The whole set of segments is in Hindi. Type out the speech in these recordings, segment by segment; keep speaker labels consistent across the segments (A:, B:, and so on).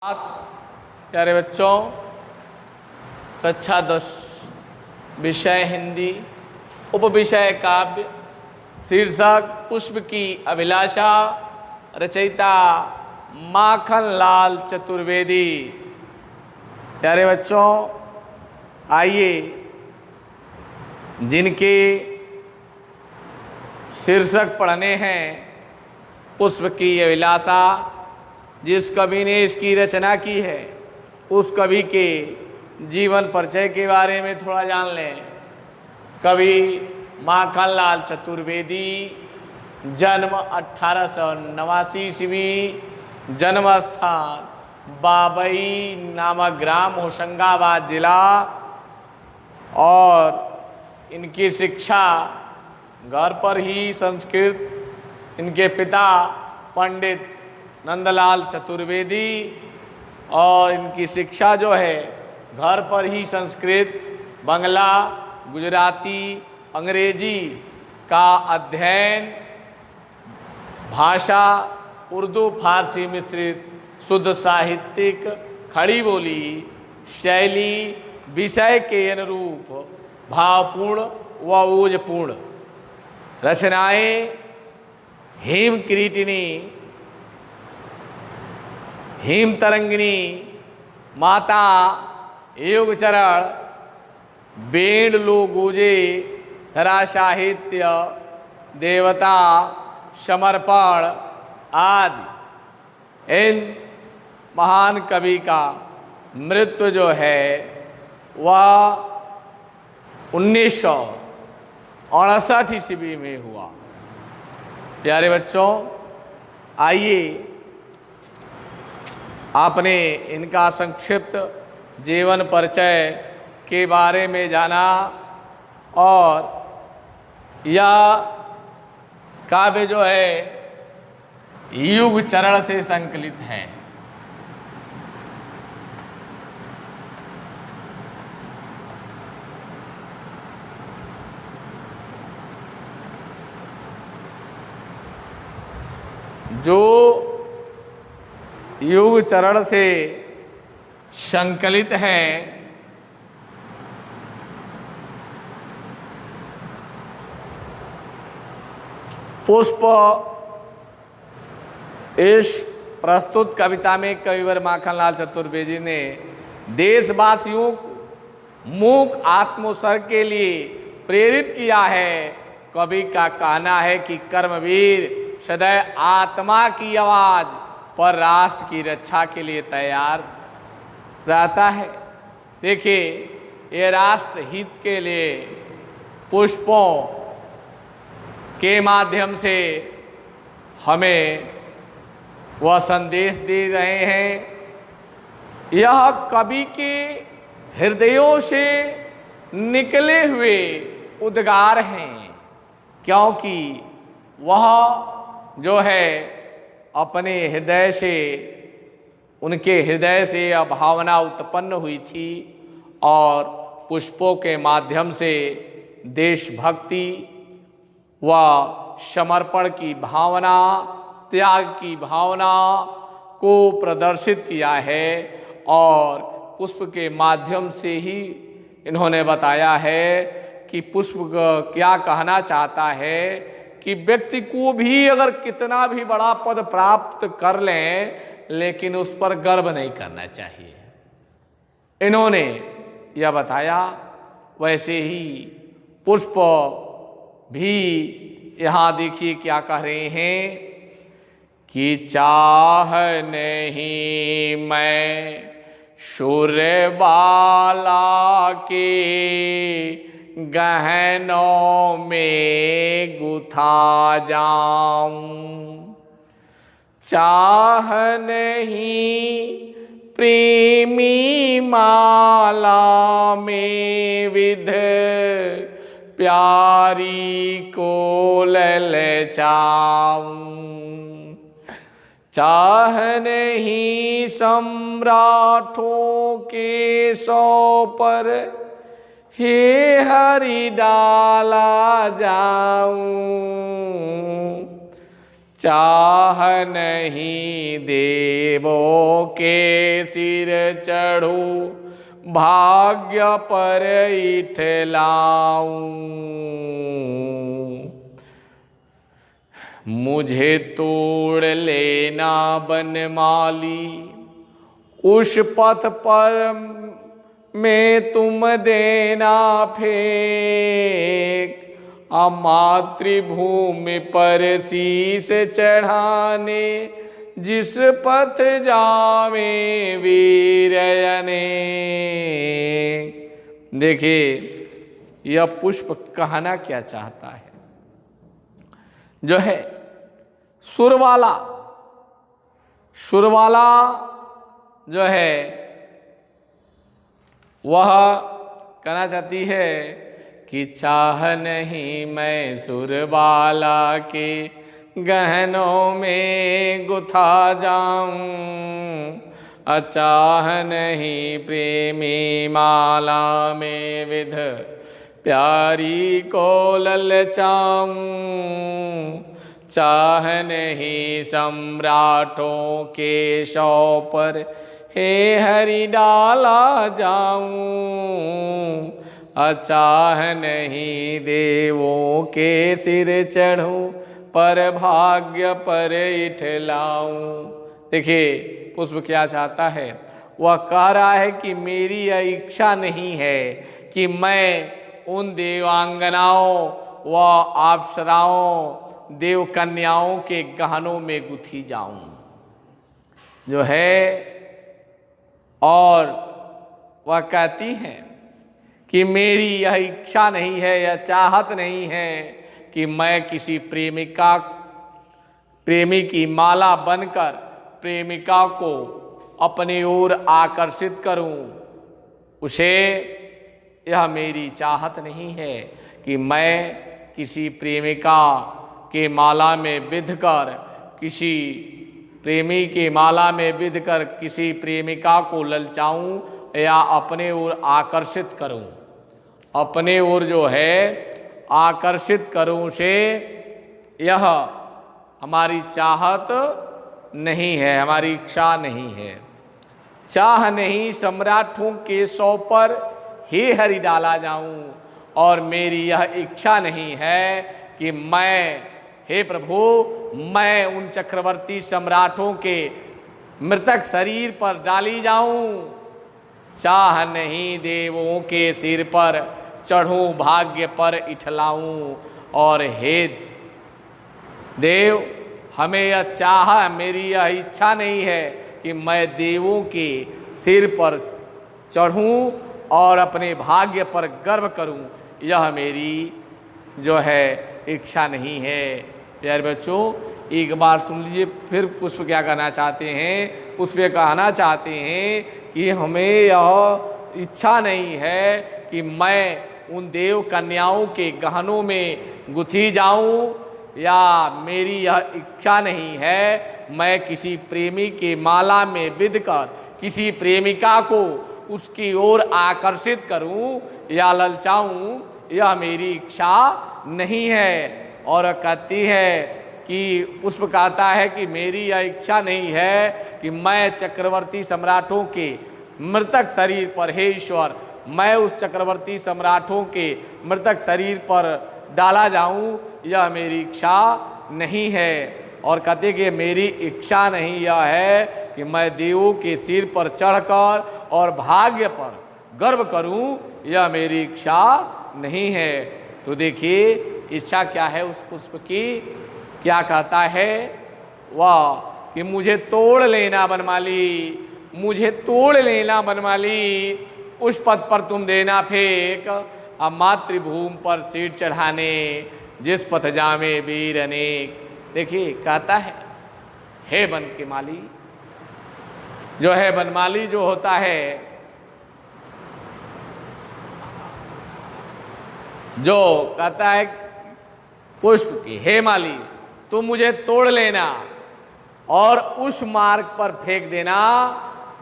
A: प्यारे बच्चों, कक्षा 10 विषय हिंदी, उपविषय काव्य, शीर्षक पुष्प की अभिलाषा, रचयिता माखनलाल चतुर्वेदी। प्यारे बच्चों, आइए जिनके शीर्षक पढ़ने हैं पुष्प की अभिलाषा, जिस कवि ने इसकी रचना की है उस कवि के जीवन परिचय के बारे में थोड़ा जान लें। कवि माखनलाल चतुर्वेदी, जन्म 1889 ईस्वी, जन्म स्थान बाबई नामक ग्राम होशंगाबाद जिला, और इनकी शिक्षा घर पर ही संस्कृत, इनके पिता पंडित नंदलाल चतुर्वेदी, और इनकी शिक्षा जो है घर पर ही संस्कृत, बंगला, गुजराती, अंग्रेजी का अध्ययन, भाषा उर्दू फारसी मिश्रित शुद्ध साहित्यिक खड़ी बोली शैली विषय के अनुरूप भावपूर्ण व ओजपूर्ण रचनाएं हेम किरीटिनी, हेम तरंगिनी, माता, युगचरण, बेण लो गोजे, धरा साहित्य, देवता, समर्पण आदि इन महान कवि का मृत्यु जो है वह 1959 ईस्वी में हुआ। प्यारे बच्चों, आइए आपने इनका संक्षिप्त जीवन परिचय के बारे में जाना, और यह काव्य जो है युग चरण से संकलित है। जो युग चरण से संकलित हैं पुष्प, इस प्रस्तुत कविता में कविवर माखनलाल चतुर्वेदी ने देशवासियों को मूक आत्मोत्सर्ग के लिए प्रेरित किया है। कवि का कहना है कि कर्मवीर सदैव आत्मा की आवाज पर राष्ट्र की रक्षा के लिए तैयार रहता है। देखिए, ये राष्ट्र हित के लिए पुष्पों के माध्यम से हमें वह संदेश दे रहे हैं। यह कवि के हृदयों से निकले हुए उद्गार हैं, क्योंकि वह जो है अपने हृदय से, उनके हृदय से यह भावना उत्पन्न हुई थी, और पुष्पों के माध्यम से देशभक्ति व समर्पण की भावना, त्याग की भावना को प्रदर्शित किया है। और पुष्प के माध्यम से ही इन्होंने बताया है कि पुष्प क्या कहना चाहता है कि व्यक्ति को भी अगर कितना भी बड़ा पद प्राप्त कर लें, लेकिन उस पर गर्व नहीं करना चाहिए। इन्होंने यह बताया। वैसे ही पुष्प भी यहाँ देखिए क्या कह रहे हैं कि चाह नहीं मैं सूर्यबाला के गहनों में गुथा जाऊं, चाह नहीं प्रेमी माला में विध प्यारी को ललचाऊं, चाह नहीं सम्राटों के सौ पर हे हरि डाला जाऊं, चाह नहीं देवों के सिर चढ़ूं, भाग्य पर इठलाऊं। मुझे तोड़ लेना बनमाली, उस पथ पर में तुम देना फेंक, मातृभूमि पर शीस चढ़ाने, जिस पथ जावे वीर अनेक। देखिए यह पुष्प कहना क्या चाहता है, जो है सुरवाला जो है वह कहना चाहती है कि चाह नहीं मैं सुरबाला के गहनों में गुथा जाऊं, अचाह नहीं प्रेमी माला में विध प्यारी को ललचाऊं, चाह नहीं सम्राटों के शौ पर हे हरि डाला जाऊं, अचाह नहीं देवों के सिर चढ़ूं, पर भाग्य पर इठलाऊं। देखिए पुष्प क्या चाहता है, वह कह रहा है कि मेरी यह इच्छा नहीं है कि मैं उन देवांगनाओं व अप्सराओं देव कन्याओं के गहनों में गुथी जाऊं, जो है। और वह कहती हैं कि मेरी यह इच्छा नहीं है, यह चाहत नहीं है कि मैं किसी प्रेमी की माला बनकर प्रेमिका को अपनी ओर आकर्षित करूं। उसे यह मेरी चाहत नहीं है कि मैं किसी प्रेमिका के माला में विध कर किसी प्रेमी के माला में विध कर किसी प्रेमिका को ललचाऊं या अपने ओर आकर्षित करूं, अपने ओर जो है आकर्षित करूं उसे। यह हमारी चाहत नहीं है, हमारी इच्छा नहीं है। चाह नहीं सम्राटों के सौ पर हे हरि डाला जाऊं, और मेरी यह इच्छा नहीं है कि मैं, हे प्रभु, मैं उन चक्रवर्ती सम्राटों के मृतक शरीर पर डाली जाऊं। चाह नहीं देवों के सिर पर चढ़ूं, भाग्य पर इठलाऊं। और हे देव, हमें यह चाह, मेरी यह इच्छा नहीं है कि मैं देवों के सिर पर चढ़ूं और अपने भाग्य पर गर्व करूं। यह मेरी जो है इच्छा नहीं है। प्यारे बच्चों, एक बार सुन लीजिए फिर पुष्प क्या कहना चाहते हैं। पुष्प कहना चाहते हैं कि हमें यह इच्छा नहीं है कि मैं उन देव कन्याओं के गहनों में गुथी जाऊं, या मेरी यह इच्छा नहीं है मैं किसी प्रेमी के माला में विध कर किसी प्रेमिका को उसकी ओर आकर्षित करूं या ललचाऊं। यह मेरी इच्छा नहीं है। और कहती है कि पुष्प कहता है कि मेरी यह इच्छा नहीं है कि मैं चक्रवर्ती सम्राटों के मृतक शरीर पर, हे ईश्वर, मैं उस चक्रवर्ती सम्राटों के मृतक शरीर पर डाला जाऊं। यह मेरी इच्छा नहीं है। और कहते कि मेरी इच्छा नहीं यह है कि मैं देवों के सिर पर चढ़कर और भाग्य पर गर्व करूं। यह मेरी इच्छा नहीं है। तो देखिए इच्छा क्या है उस पुष्प की, क्या कहता है वह कि मुझे तोड़ लेना बनमाली, मुझे तोड़ लेना बनमाली, उस पद पर तुम देना फेंक, अब मातृभूमि पर सिर चढ़ाने, जिस पथ जामे वीर अनेक। देखिए कहता है हे वन के माली, जो है बनमाली जो होता है, जो कहता है पुष्प की, हे माली तुम मुझे तोड़ लेना और उस मार्ग पर फेंक देना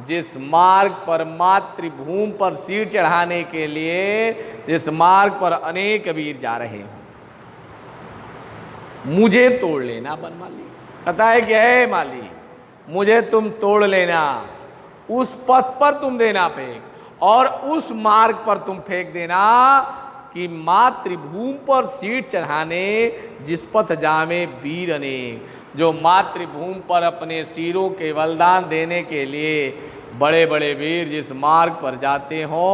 A: जिस मार्ग पर मातृभूमि पर सिर चढ़ाने के लिए, जिस मार्ग पर अनेक वीर जा रहे हों। मुझे तोड़ लेना बनमाली। कहता है कि हे माली, मुझे तुम तोड़ लेना, उस पथ पर तुम देना फेंक और उस मार्ग पर तुम फेंक देना कि मातृभूमि पर सीट चढ़ाने जिस पथ जामे वीर अनेक। जो मातृभूमि पर अपने सिरों के बलिदान देने के लिए बड़े बड़े वीर जिस मार्ग पर जाते हो,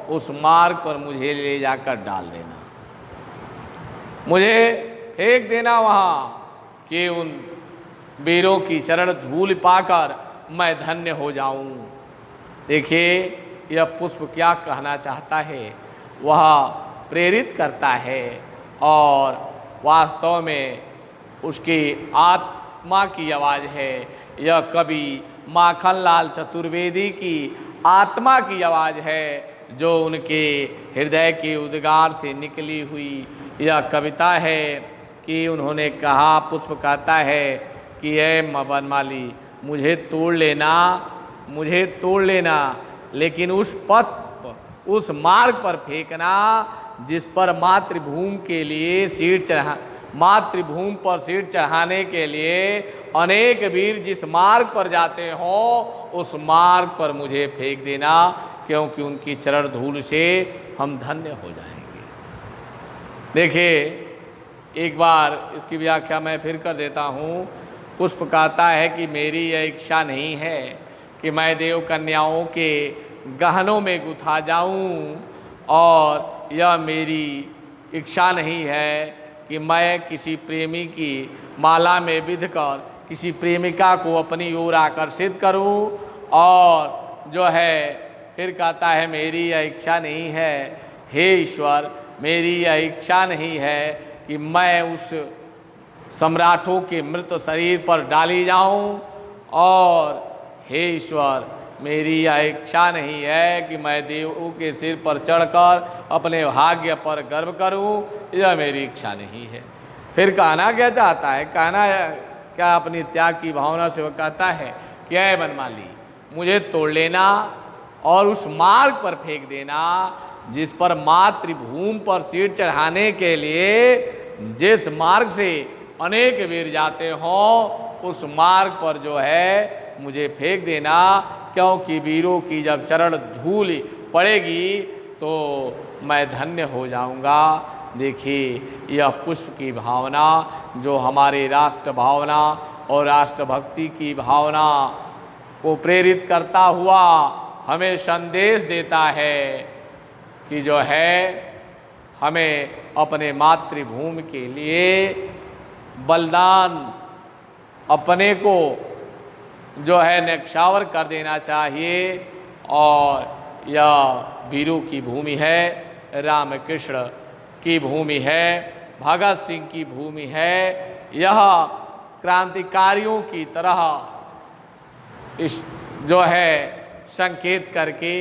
A: उस मार्ग पर मुझे ले जाकर डाल देना, मुझे फेंक देना वहाँ कि उन वीरों की चरण धूल पाकर मैं धन्य हो जाऊं। देखिए यह पुष्प क्या कहना चाहता है, वह प्रेरित करता है और वास्तव में उसकी आत्मा की आवाज़ है। यह कवि माखनलाल चतुर्वेदी की आत्मा की आवाज़ है, जो उनके हृदय के उद्गार से निकली हुई यह कविता है कि उन्होंने कहा, पुष्प कहता है कि ऐ बनमाली, मुझे तोड़ लेना, मुझे तोड़ लेना, लेकिन उस पथ, उस मार्ग पर फेंकना जिस पर मातृभूमि के लिए सीट चढ़ा, मातृभूमि पर सीट चढ़ाने के लिए अनेक वीर जिस मार्ग पर जाते हो, उस मार्ग पर मुझे फेंक देना, क्योंकि उनकी चरण धूल से हम धन्य हो जाएंगे। देखिए एक बार इसकी व्याख्या मैं फिर कर देता हूँ। पुष्प कहता है कि मेरी यह इच्छा नहीं है कि मैं देव कन्याओं के गहनों में गुथा जाऊं, और यह मेरी इच्छा नहीं है कि मैं किसी प्रेमी की माला में विध कर किसी प्रेमिका को अपनी ओर आकर्षित करूं, और जो है फिर कहता है मेरी यह इच्छा नहीं है, हे ईश्वर, मेरी यह इच्छा नहीं है कि मैं उस सम्राटों के मृत शरीर पर डाली जाऊं, और हे ईश्वर, मेरी यह इच्छा नहीं है कि मैं देवों के सिर पर चढ़कर अपने भाग्य पर गर्व करूं, यह मेरी इच्छा नहीं है। फिर कहना क्या चाहता है, कहना क्या अपनी त्याग की भावना से वह कहता है कि ऐ बनमाली, मुझे तोड़ लेना और उस मार्ग पर फेंक देना जिस पर मातृभूमि पर सीट चढ़ाने के लिए जिस मार्ग से अनेक वीर जाते हों, उस मार्ग पर जो है मुझे फेंक देना, क्योंकि वीरों की जब चरण धूल पड़ेगी तो मैं धन्य हो जाऊंगा। देखिए यह पुष्प की भावना जो हमारे राष्ट्र भावना और राष्ट्रभक्ति की भावना को प्रेरित करता हुआ हमें संदेश देता है कि जो है हमें अपने मातृभूमि के लिए बलिदान अपने को जो है न्यौछावर कर देना चाहिए। और यह वीरों की भूमि है, रामकृष्ण की भूमि है, भगत सिंह की भूमि है। यह क्रांतिकारियों की तरह इस जो है संकेत करके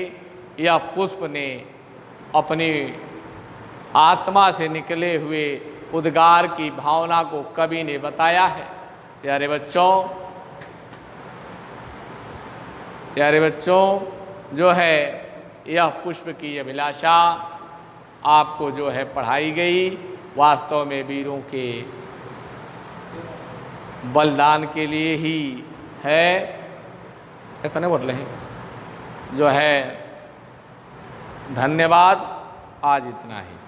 A: यह पुष्प ने अपनी आत्मा से निकले हुए उद्गार की भावना को कवि ने बताया है। प्यारे बच्चों, जो है यह पुष्प की अभिलाषा आपको जो है पढ़ाई गई, वास्तव में वीरों के बलिदान के लिए ही है। इतने बोल रहे हैं जो है। धन्यवाद, आज इतना ही।